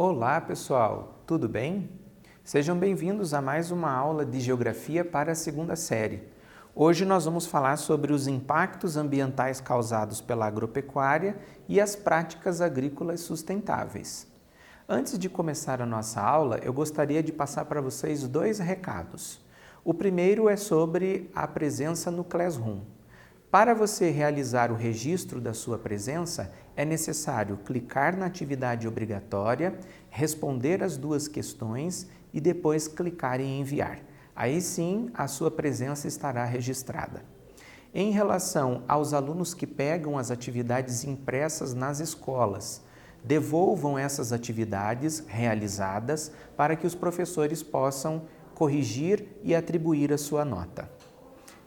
Olá, pessoal! Tudo bem? Sejam bem-vindos a mais uma aula de Geografia para a segunda série. Hoje nós vamos falar sobre os impactos ambientais causados pela agropecuária e as práticas agrícolas sustentáveis. Antes de começar a nossa aula, eu gostaria de passar para vocês dois recados. O primeiro é sobre a presença no Classroom. Para você realizar o registro da sua presença, é necessário clicar na atividade obrigatória, responder as duas questões e depois clicar em enviar. Aí sim, a sua presença estará registrada. Em relação aos alunos que pegam as atividades impressas nas escolas, devolvam essas atividades realizadas para que os professores possam corrigir e atribuir a sua nota.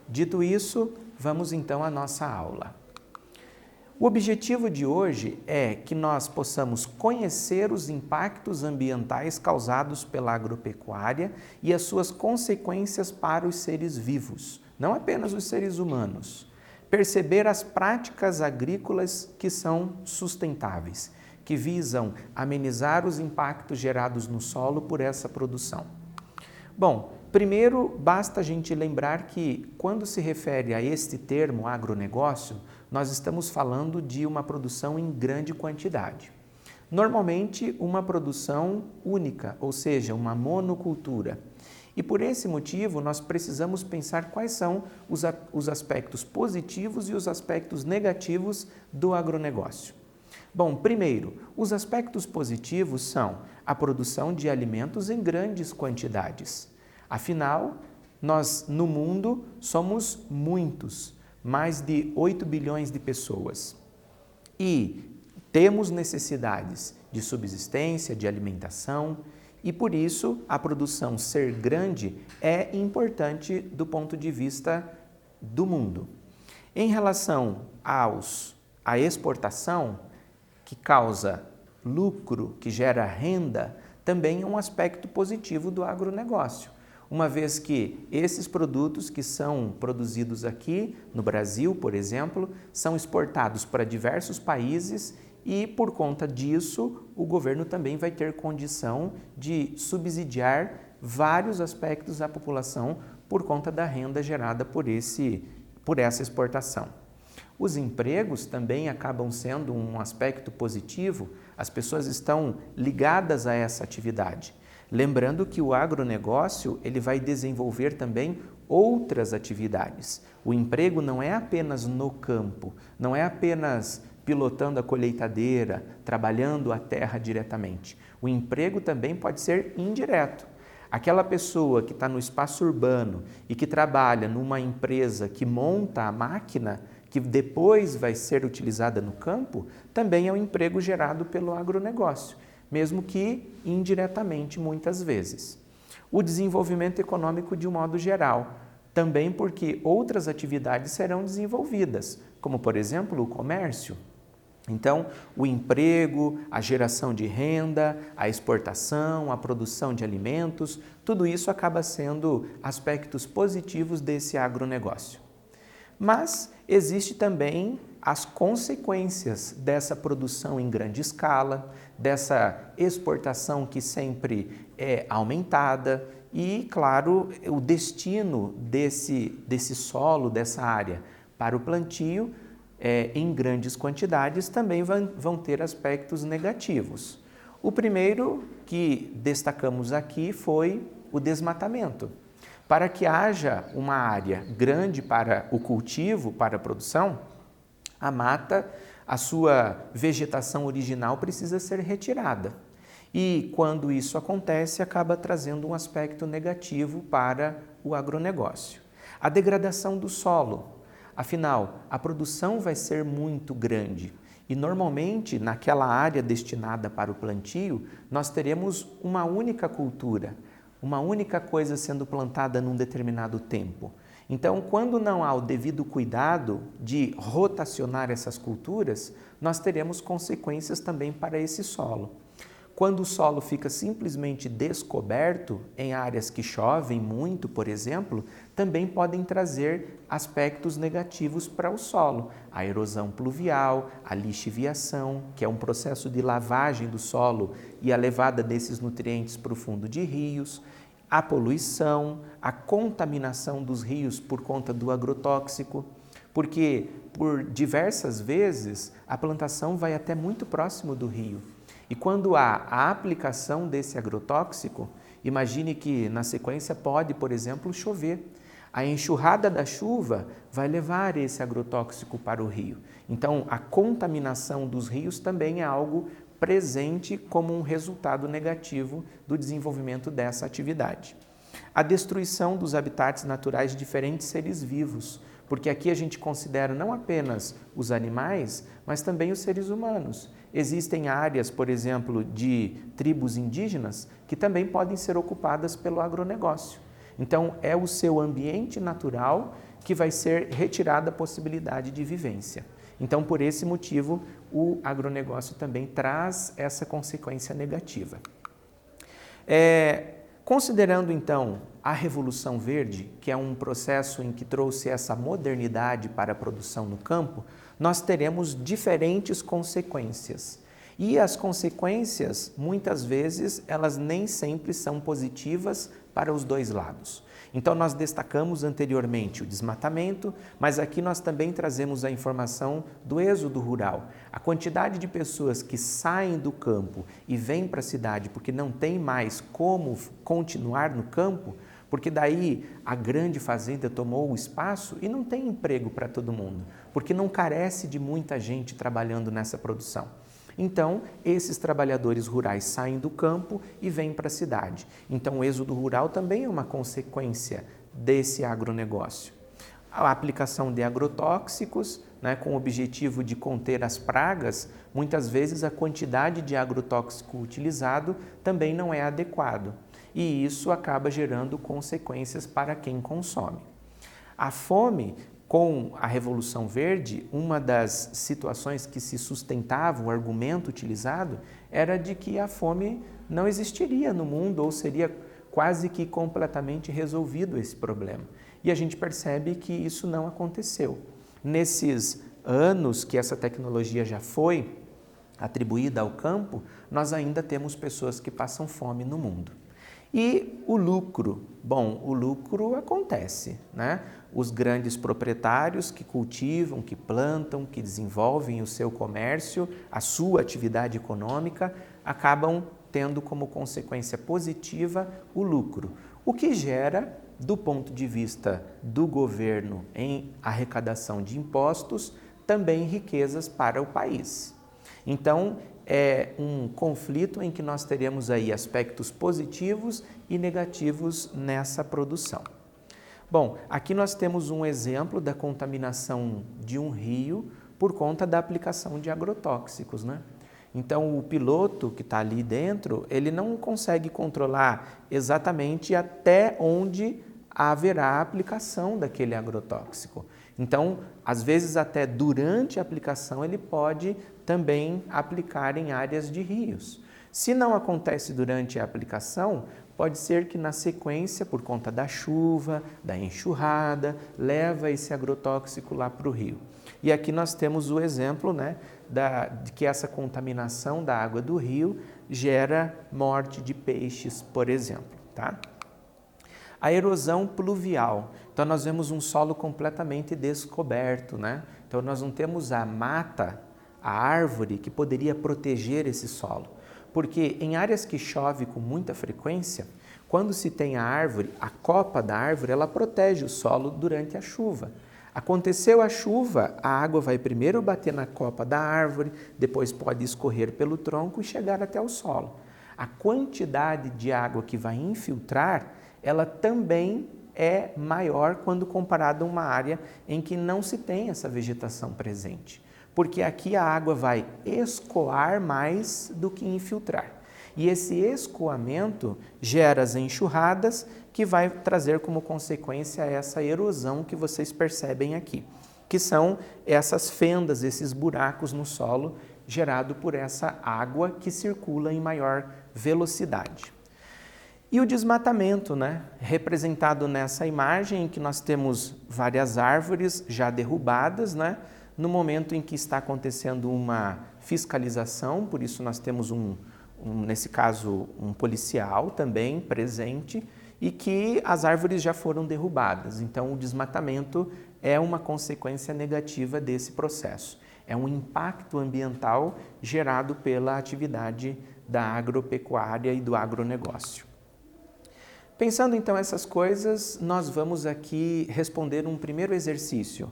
Dito isso, vamos então à nossa aula. O objetivo de hoje é que nós possamos conhecer os impactos ambientais causados pela agropecuária e as suas consequências para os seres vivos, não apenas os seres humanos. Perceber as práticas agrícolas que são sustentáveis, que visam amenizar os impactos gerados no solo por essa produção. Bom, primeiro, basta a gente lembrar que, quando se refere a este termo agronegócio, nós estamos falando de uma produção em grande quantidade. Normalmente, uma produção única, ou seja, uma monocultura. E por esse motivo, nós precisamos pensar quais são os aspectos positivos e os aspectos negativos do agronegócio. Bom, primeiro, os aspectos positivos são a produção de alimentos em grandes quantidades. Afinal, nós no mundo somos muitos, mais de 8 bilhões de pessoas. E temos necessidades de subsistência, de alimentação, e por isso a produção ser grande é importante do ponto de vista do mundo. Em relação à exportação, que causa lucro, que gera renda, também é um aspecto positivo do agronegócio, uma vez que esses produtos que são produzidos aqui no Brasil, por exemplo, são exportados para diversos países e, por conta disso, o governo também vai ter condição de subsidiar vários aspectos da população por conta da renda gerada por essa exportação. Os empregos também acabam sendo um aspecto positivo, as pessoas estão ligadas a essa atividade. Lembrando que o agronegócio ele vai desenvolver também outras atividades. O emprego não é apenas no campo, não é apenas pilotando a colheitadeira, trabalhando a terra diretamente. O emprego também pode ser indireto. Aquela pessoa que está no espaço urbano e que trabalha numa empresa que monta a máquina, que depois vai ser utilizada no campo, também é um emprego gerado pelo agronegócio, mesmo que indiretamente muitas vezes. O desenvolvimento econômico de um modo geral, também porque outras atividades serão desenvolvidas, como por exemplo o comércio. Então, o emprego, a geração de renda, a exportação, a produção de alimentos, tudo isso acaba sendo aspectos positivos desse agronegócio. Mas existe também as consequências dessa produção em grande escala, dessa exportação que sempre é aumentada e, claro, o destino desse solo, dessa área para o plantio em grandes quantidades também vão ter aspectos negativos. O primeiro que destacamos aqui foi o desmatamento. Para que haja uma área grande para o cultivo, para a produção, a mata, a sua vegetação original precisa ser retirada. E quando isso acontece, acaba trazendo um aspecto negativo para o agronegócio. A degradação do solo. Afinal, a produção vai ser muito grande e normalmente naquela área destinada para o plantio, nós teremos uma única cultura, uma única coisa sendo plantada num determinado tempo. Então, quando não há o devido cuidado de rotacionar essas culturas, nós teremos consequências também para esse solo. Quando o solo fica simplesmente descoberto, em áreas que chovem muito, por exemplo, também podem trazer aspectos negativos para o solo. A erosão pluvial, a lixiviação, que é um processo de lavagem do solo e a levada desses nutrientes para o fundo de rios, a poluição, a contaminação dos rios por conta do agrotóxico, porque por diversas vezes a plantação vai até muito próximo do rio. E quando há a aplicação desse agrotóxico, imagine que na sequência pode, por exemplo, chover. A enxurrada da chuva vai levar esse agrotóxico para o rio. Então, a contaminação dos rios também é algo presente como um resultado negativo do desenvolvimento dessa atividade. A destruição dos habitats naturais de diferentes seres vivos, porque aqui a gente considera não apenas os animais, mas também os seres humanos. Existem áreas, por exemplo, de tribos indígenas que também podem ser ocupadas pelo agronegócio. Então, é o seu ambiente natural que vai ser retirada a possibilidade de vivência. Então, por esse motivo, o agronegócio também traz essa consequência negativa. Considerando, então, a Revolução Verde, que é um processo em que trouxe essa modernidade para a produção no campo, nós teremos diferentes consequências. E as consequências, muitas vezes, elas nem sempre são positivas para os dois lados. Então, nós destacamos anteriormente o desmatamento, mas aqui nós também trazemos a informação do êxodo rural. A quantidade de pessoas que saem do campo e vêm para a cidade porque não tem mais como continuar no campo, porque daí a grande fazenda tomou o espaço e não tem emprego para todo mundo, porque não carece de muita gente trabalhando nessa produção. Então, esses trabalhadores rurais saem do campo e vêm para a cidade. Então, o êxodo rural também é uma consequência desse agronegócio. A aplicação de agrotóxicos, com o objetivo de conter as pragas, muitas vezes a quantidade de agrotóxico utilizado também não é adequado. E isso acaba gerando consequências para quem consome. A fome, com a Revolução Verde, uma das situações que se sustentava, o argumento utilizado, era de que a fome não existiria no mundo ou seria quase que completamente resolvido esse problema. E a gente percebe que isso não aconteceu. Nesses anos que essa tecnologia já foi atribuída ao campo, nós ainda temos pessoas que passam fome no mundo. E o lucro? Bom, o lucro acontece, Os grandes proprietários que cultivam, que plantam, que desenvolvem o seu comércio, a sua atividade econômica, acabam tendo como consequência positiva o lucro, o que gera, do ponto de vista do governo em arrecadação de impostos, também riquezas para o país. Então, é um conflito em que nós teremos aí aspectos positivos e negativos nessa produção. Bom, aqui nós temos um exemplo da contaminação de um rio por conta da aplicação de agrotóxicos, Então, o piloto que está ali dentro, ele não consegue controlar exatamente até onde haverá a aplicação daquele agrotóxico. Então, às vezes até durante a aplicação ele pode também aplicar em áreas de rios. Se não acontece durante a aplicação, pode ser que na sequência, por conta da chuva, da enxurrada, leva esse agrotóxico lá para o rio. E aqui nós temos o exemplo de que essa contaminação da água do rio gera morte de peixes, por exemplo. A erosão pluvial. Então, nós vemos um solo completamente descoberto, Então, nós não temos a mata, a árvore que poderia proteger esse solo. Porque em áreas que chove com muita frequência, quando se tem a árvore, a copa da árvore, ela protege o solo durante a chuva. Aconteceu a chuva, a água vai primeiro bater na copa da árvore, depois pode escorrer pelo tronco e chegar até o solo. A quantidade de água que vai infiltrar, ela também é maior quando comparado a uma área em que não se tem essa vegetação presente. Porque aqui a água vai escoar mais do que infiltrar. E esse escoamento gera as enxurradas, que vai trazer como consequência essa erosão que vocês percebem aqui, que são essas fendas, esses buracos no solo, gerado por essa água que circula em maior velocidade. E o desmatamento, né? Representado nessa imagem em que nós temos várias árvores já derrubadas, né? No momento em que está acontecendo uma fiscalização, por isso nós temos nesse caso, um policial também presente, e que as árvores já foram derrubadas. Então, o desmatamento é uma consequência negativa desse processo. É um impacto ambiental gerado pela atividade da agropecuária e do agronegócio. Pensando então essas coisas, nós vamos aqui responder um primeiro exercício.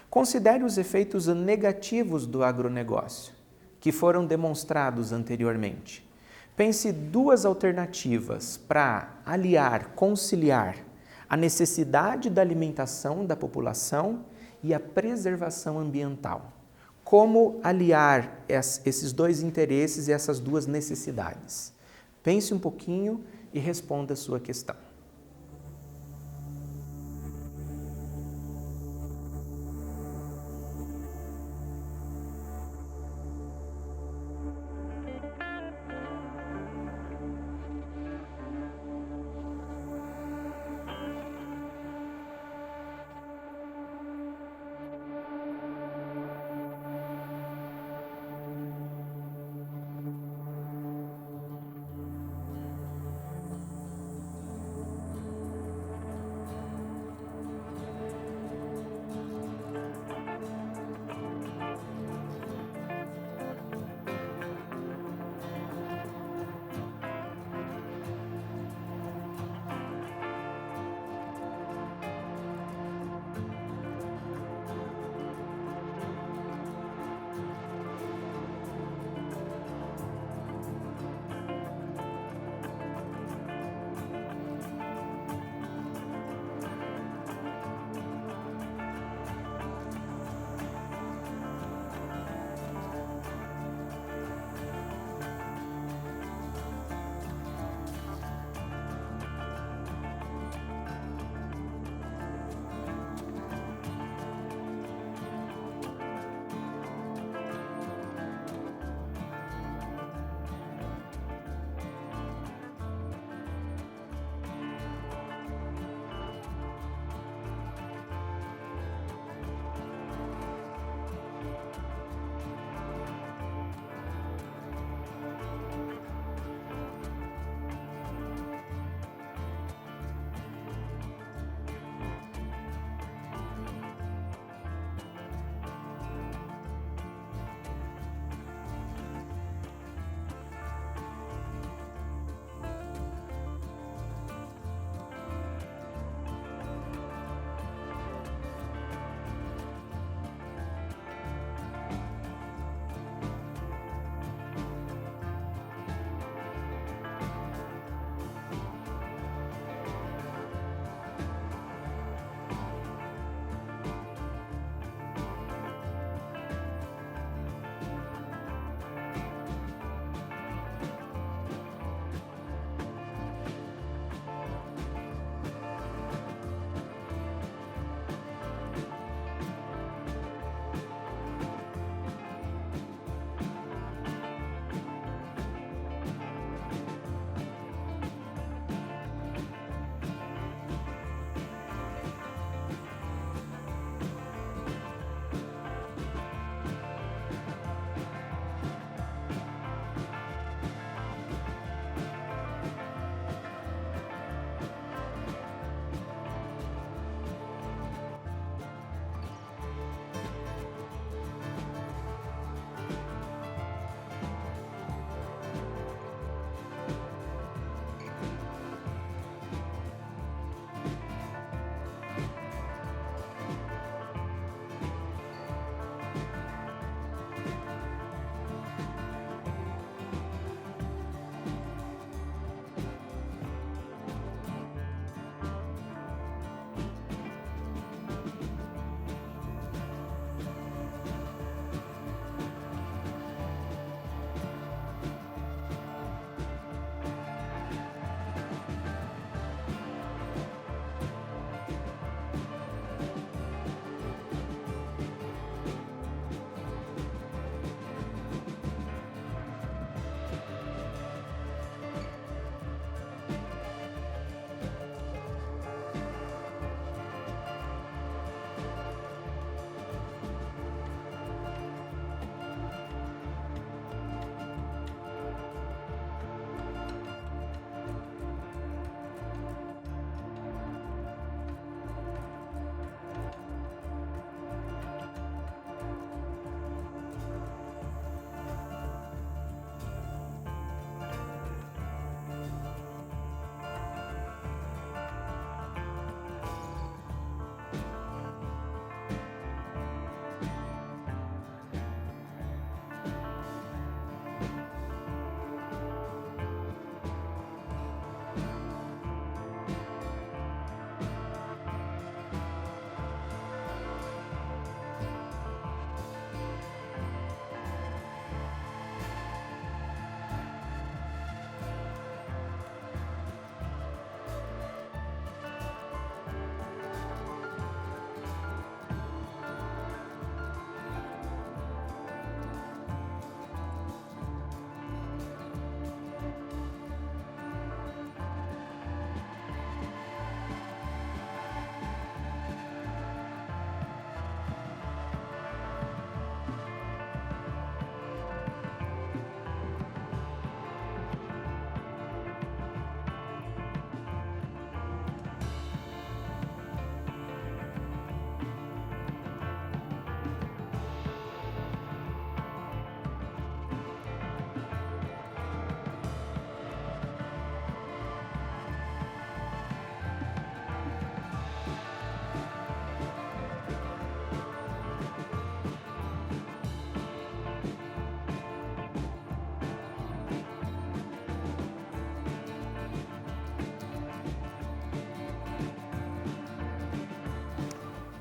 Considere os efeitos negativos do agronegócio, que foram demonstrados anteriormente. Pense duas alternativas para conciliar a necessidade da alimentação da população e a preservação ambiental. Como aliar esses dois interesses e essas duas necessidades? Pense um pouquinho e responda a sua questão.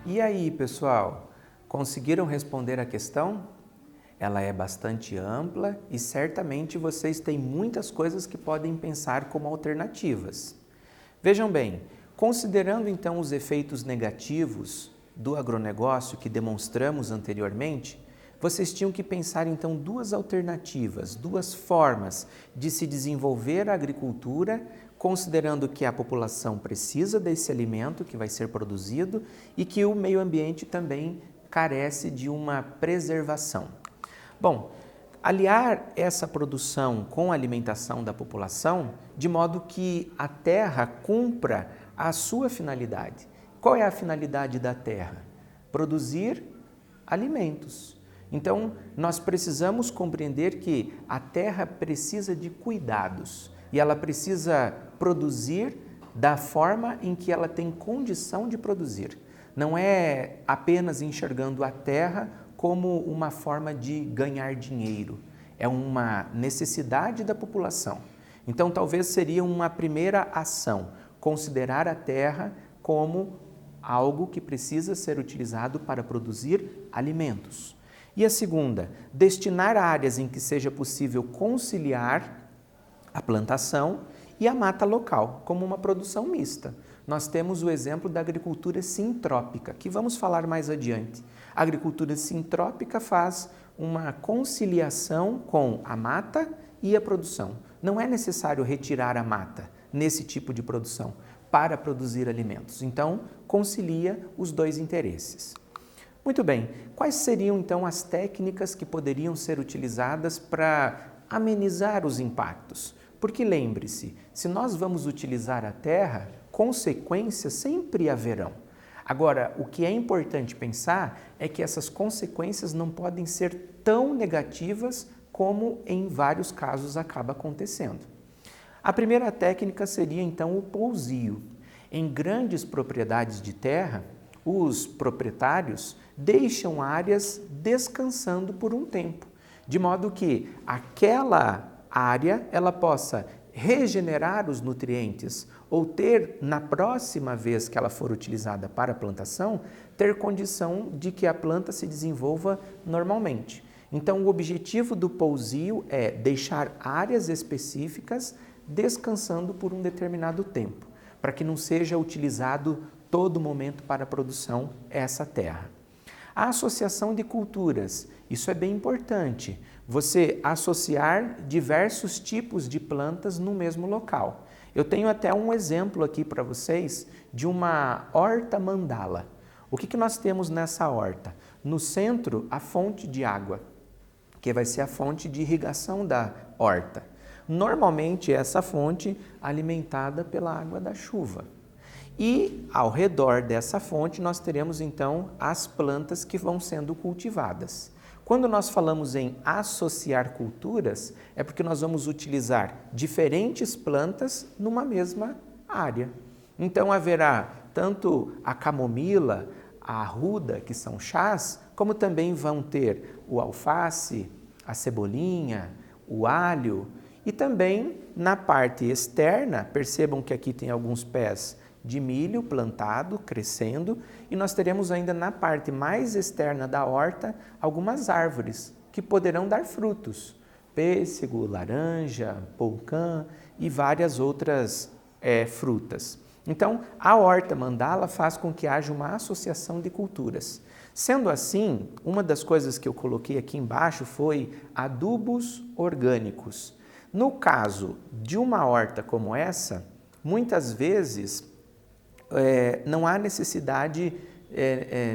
E aí, pessoal, conseguiram responder a questão? Ela é bastante ampla e certamente vocês têm muitas coisas que podem pensar como alternativas. Vejam bem, considerando então os efeitos negativos do agronegócio que demonstramos anteriormente, vocês tinham que pensar então duas alternativas, duas formas de se desenvolver a agricultura, considerando que a população precisa desse alimento que vai ser produzido e que o meio ambiente também carece de uma preservação. Bom, aliar essa produção com a alimentação da população, de modo que a terra cumpra a sua finalidade. Qual é a finalidade da terra? Produzir alimentos. Então, nós precisamos compreender que a terra precisa de cuidados e ela precisa produzir da forma em que ela tem condição de produzir. Não é apenas enxergando a terra como uma forma de ganhar dinheiro, é uma necessidade da população. Então, talvez seria uma primeira ação, considerar a terra como algo que precisa ser utilizado para produzir alimentos. E a segunda, destinar áreas em que seja possível conciliar a plantação e a mata local, como uma produção mista. Nós temos o exemplo da agricultura sintrópica, que vamos falar mais adiante. A agricultura sintrópica faz uma conciliação com a mata e a produção. Não é necessário retirar a mata nesse tipo de produção para produzir alimentos. Então, concilia os dois interesses. Muito bem, quais seriam então as técnicas que poderiam ser utilizadas para amenizar os impactos? Porque lembre-se, se nós vamos utilizar a terra, consequências sempre haverão. Agora, o que é importante pensar é que essas consequências não podem ser tão negativas como em vários casos acaba acontecendo. A primeira técnica seria então o pousio. Em grandes propriedades de terra, os proprietários deixam áreas descansando por um tempo, de modo que aquela área ela possa regenerar os nutrientes ou ter, na próxima vez que ela for utilizada para a plantação, ter condição de que a planta se desenvolva normalmente. Então, o objetivo do pousio é deixar áreas específicas descansando por um determinado tempo, para que não seja utilizado todo momento para a produção essa terra. A associação de culturas, isso é bem importante. Você associar diversos tipos de plantas no mesmo local. Eu tenho até um exemplo aqui para vocês de uma horta mandala. O que nós temos nessa horta? No centro, a fonte de água, que vai ser a fonte de irrigação da horta. Normalmente, essa fonte alimentada pela água da chuva. E ao redor dessa fonte nós teremos então as plantas que vão sendo cultivadas. Quando nós falamos em associar culturas, é porque nós vamos utilizar diferentes plantas numa mesma área. Então haverá tanto a camomila, a arruda, que são chás, como também vão ter o alface, a cebolinha, o alho e também na parte externa, percebam que aqui tem alguns pés de milho plantado, crescendo, e nós teremos ainda na parte mais externa da horta algumas árvores que poderão dar frutos, pêssego, laranja, polcã e várias outras frutas. Então, a horta mandala faz com que haja uma associação de culturas. Sendo assim, uma das coisas que eu coloquei aqui embaixo foi adubos orgânicos. No caso de uma horta como essa, muitas vezes não há necessidade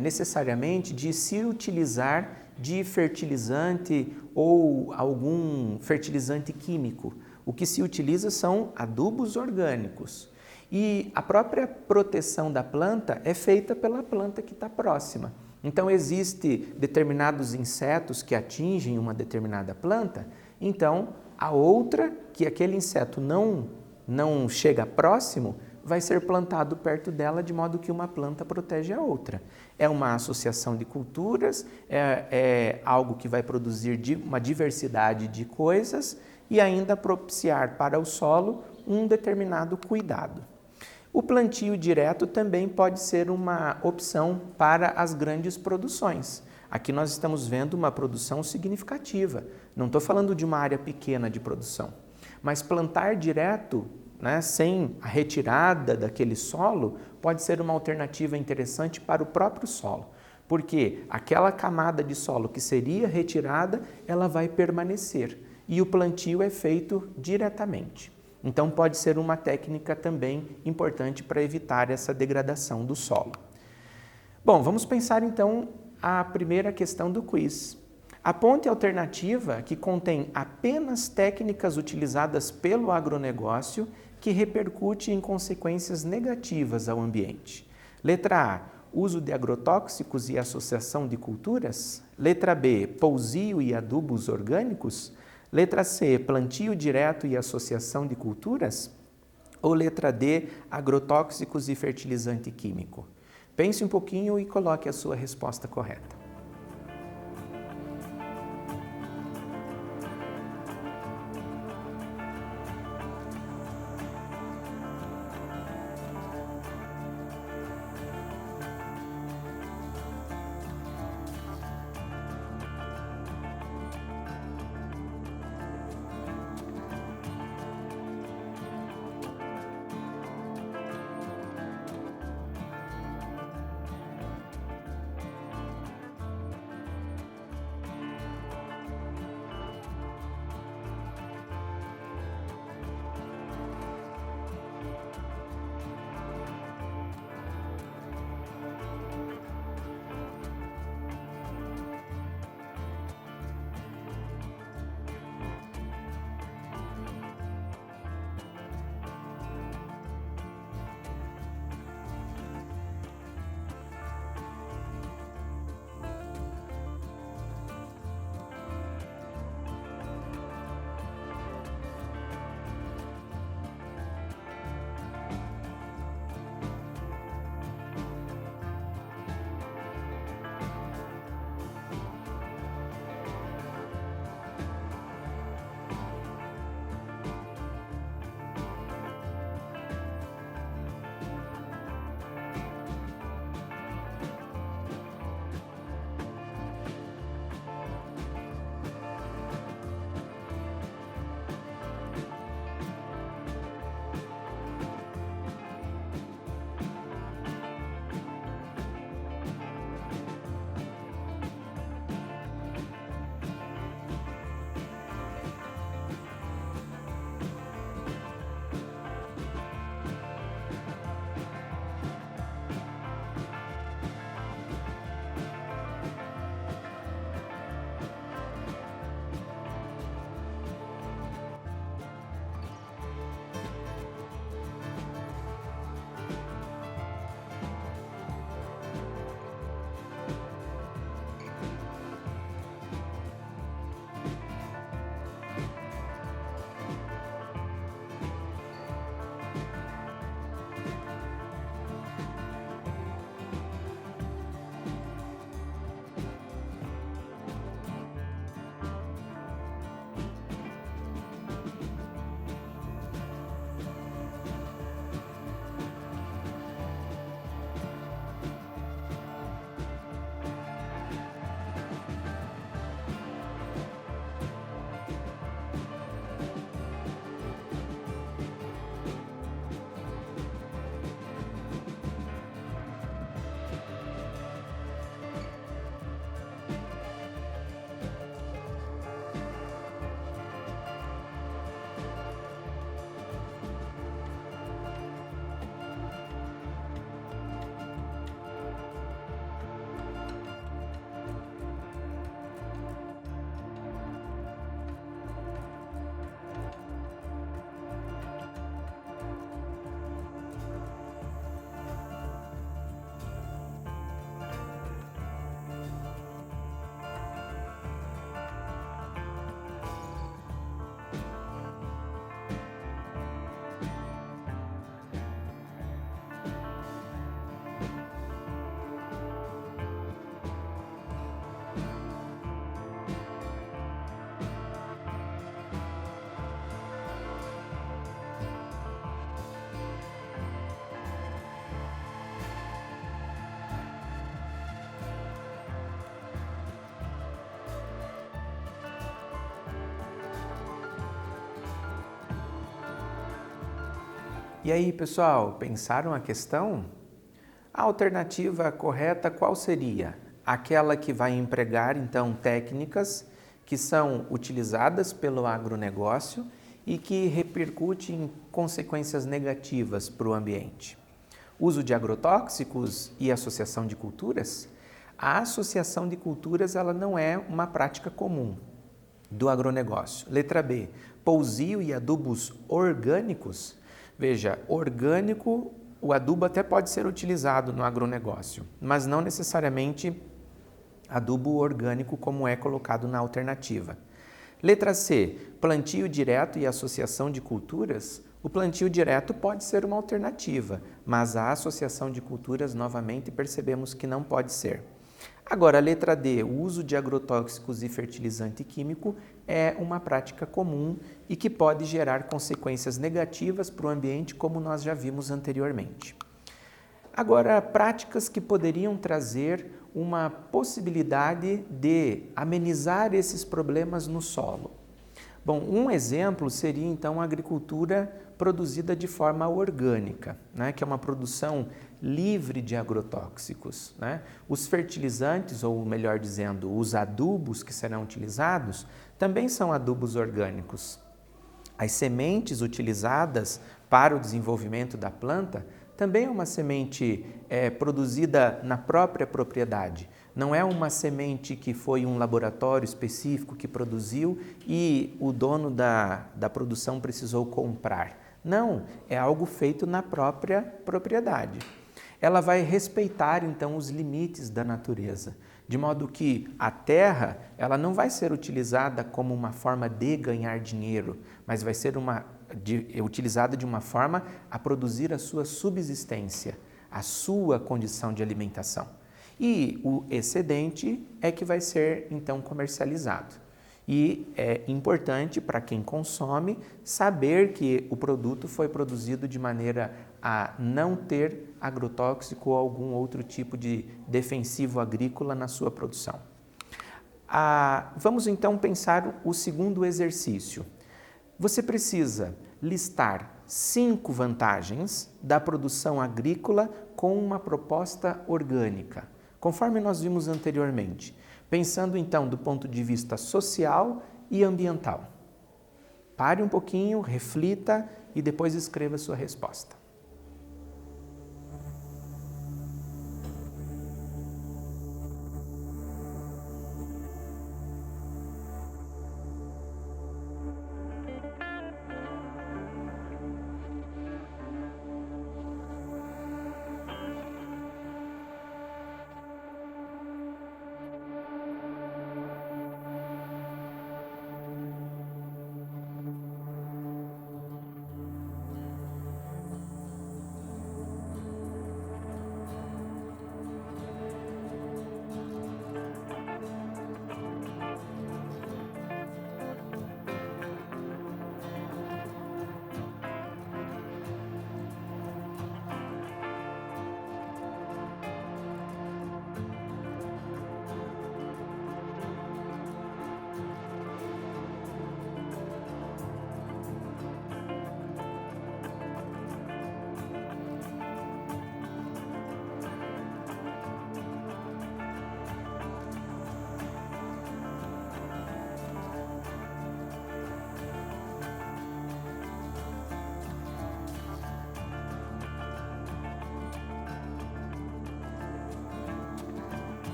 necessariamente de se utilizar de fertilizante ou algum fertilizante químico. O que se utiliza são adubos orgânicos. E a própria proteção da planta é feita pela planta que está próxima. Então, existem determinados insetos que atingem uma determinada planta, então a outra, que aquele inseto não chega próximo, vai ser plantado perto dela de modo que uma planta protege a outra. É uma associação de culturas, é algo que vai produzir uma diversidade de coisas e ainda propiciar para o solo um determinado cuidado. O plantio direto também pode ser uma opção para as grandes produções. Aqui nós estamos vendo uma produção significativa. Não estou falando de uma área pequena de produção, mas plantar direto, né, sem a retirada daquele solo, pode ser uma alternativa interessante para o próprio solo, porque aquela camada de solo que seria retirada, ela vai permanecer e o plantio é feito diretamente. Então pode ser uma técnica também importante para evitar essa degradação do solo. Bom, vamos pensar então a primeira questão do quiz. Aponte a alternativa que contém apenas técnicas utilizadas pelo agronegócio que repercute em consequências negativas ao ambiente. Letra A, uso de agrotóxicos e associação de culturas. Letra B, pousio e adubos orgânicos. Letra C, plantio direto e associação de culturas? Ou letra D, agrotóxicos e fertilizante químico? Pense um pouquinho e coloque a sua resposta correta. E aí, pessoal, pensaram a questão? A alternativa correta qual seria? Aquela que vai empregar, então, técnicas que são utilizadas pelo agronegócio e que repercute em consequências negativas para o ambiente. Uso de agrotóxicos e associação de culturas? A associação de culturas ela não é uma prática comum do agronegócio. Letra B, pousio e adubos orgânicos? Veja, orgânico, o adubo até pode ser utilizado no agronegócio, mas não necessariamente adubo orgânico como é colocado na alternativa. Letra C, plantio direto e associação de culturas? O plantio direto pode ser uma alternativa, mas a associação de culturas, novamente, percebemos que não pode ser. Agora, a letra D, o uso de agrotóxicos e fertilizante químico é uma prática comum e que pode gerar consequências negativas para o ambiente, como nós já vimos anteriormente. Agora, práticas que poderiam trazer uma possibilidade de amenizar esses problemas no solo. Bom, um exemplo seria então a agricultura produzida de forma orgânica, né, que é uma produção livre de agrotóxicos, né? Os fertilizantes, ou melhor dizendo, os adubos que serão utilizados, também são adubos orgânicos. As sementes utilizadas para o desenvolvimento da planta também é uma semente produzida na própria propriedade. Não é uma semente que foi um laboratório específico que produziu e o dono da produção precisou comprar. Não, é algo feito na própria propriedade. Ela vai respeitar, então, os limites da natureza, de modo que a terra ela não vai ser utilizada como uma forma de ganhar dinheiro, mas vai ser utilizada de uma forma a produzir a sua subsistência, a sua condição de alimentação. E o excedente é que vai ser, então, comercializado. E é importante para quem consome saber que o produto foi produzido de maneira a não ter agrotóxico ou algum outro tipo de defensivo agrícola na sua produção. Vamos então pensar o segundo exercício. Você precisa listar 5 vantagens da produção agrícola com uma proposta orgânica, conforme nós vimos anteriormente, pensando então do ponto de vista social e ambiental. Pare um pouquinho, reflita e depois escreva sua resposta.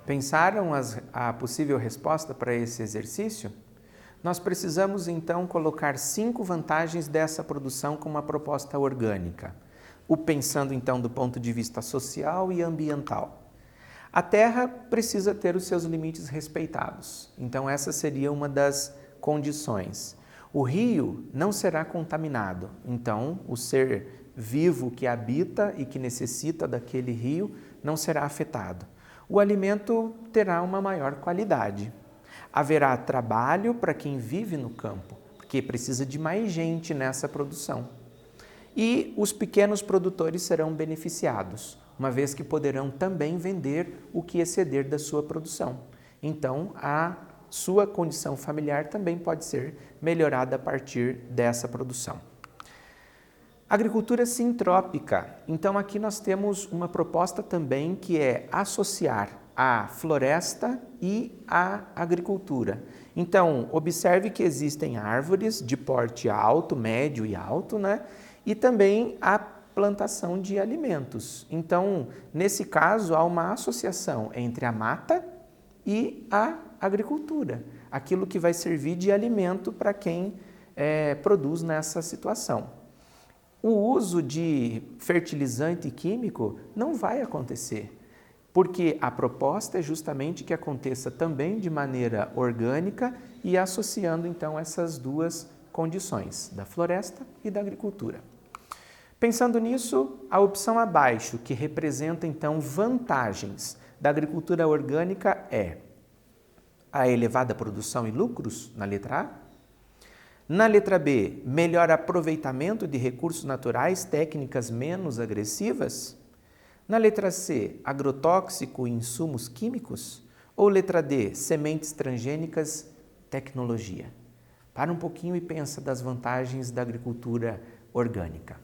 Pensaram a possível resposta para esse exercício? Nós precisamos então colocar 5 vantagens dessa produção com uma proposta orgânica, pensando então do ponto de vista social e ambiental. A terra precisa ter os seus limites respeitados, então essa seria uma das condições. O rio não será contaminado, então o ser vivo que habita e que necessita daquele rio não será afetado. O alimento terá uma maior qualidade. Haverá trabalho para quem vive no campo, porque precisa de mais gente nessa produção. E os pequenos produtores serão beneficiados, uma vez que poderão também vender o que exceder da sua produção. Então, a sua condição familiar também pode ser melhorada a partir dessa produção. Agricultura sintrópica. Então, aqui nós temos uma proposta também que é associar a floresta e a agricultura. Então, observe que existem árvores de porte alto, médio e alto, né? E também a plantação de alimentos. Então, nesse caso, há uma associação entre a mata e a agricultura, aquilo que vai servir de alimento para quem produz nessa situação. O uso de fertilizante químico não vai acontecer, porque a proposta é justamente que aconteça também de maneira orgânica e associando então essas duas condições, da floresta e da agricultura. Pensando nisso, a opção abaixo, que representa então vantagens da agricultura orgânica, é a elevada produção e lucros, na letra A. Na letra B, melhor aproveitamento de recursos naturais, técnicas menos agressivas. Na letra C, agrotóxico e insumos químicos. Ou letra D, sementes transgênicas, tecnologia. Para um pouquinho e pensa das vantagens da agricultura orgânica.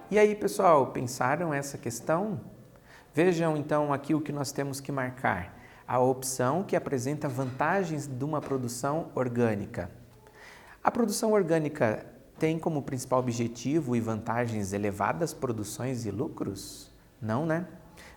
E aí, pessoal, pensaram essa questão? Vejam então aqui o que nós temos que marcar. A opção que apresenta vantagens de uma produção orgânica. A produção orgânica tem como principal objetivo e vantagens elevadas produções e lucros? Não, né?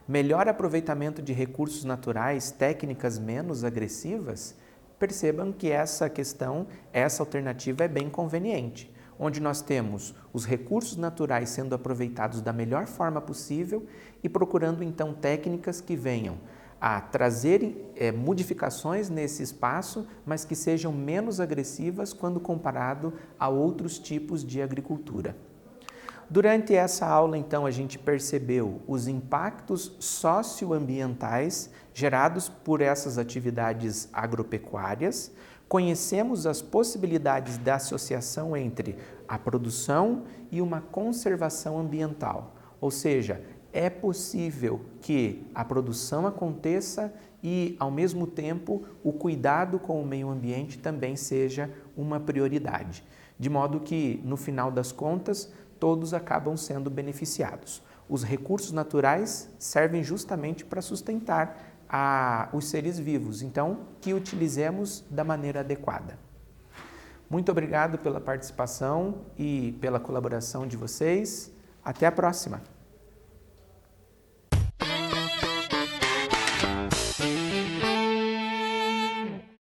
Melhor aproveitamento de recursos naturais, técnicas menos agressivas? Percebam que essa questão, essa alternativa é bem conveniente, onde nós temos os recursos naturais sendo aproveitados da melhor forma possível e procurando então técnicas que venham a trazer modificações nesse espaço, mas que sejam menos agressivas quando comparado a outros tipos de agricultura. Durante essa aula, então, a gente percebeu os impactos socioambientais gerados por essas atividades agropecuárias, conhecemos as possibilidades da associação entre a produção e uma conservação ambiental, ou seja, é possível que a produção aconteça e, ao mesmo tempo, o cuidado com o meio ambiente também seja uma prioridade, de modo que, no final das contas, todos acabam sendo beneficiados. Os recursos naturais servem justamente para sustentar os seres vivos, então, que utilizemos da maneira adequada. Muito obrigado pela participação e pela colaboração de vocês. Até a próxima!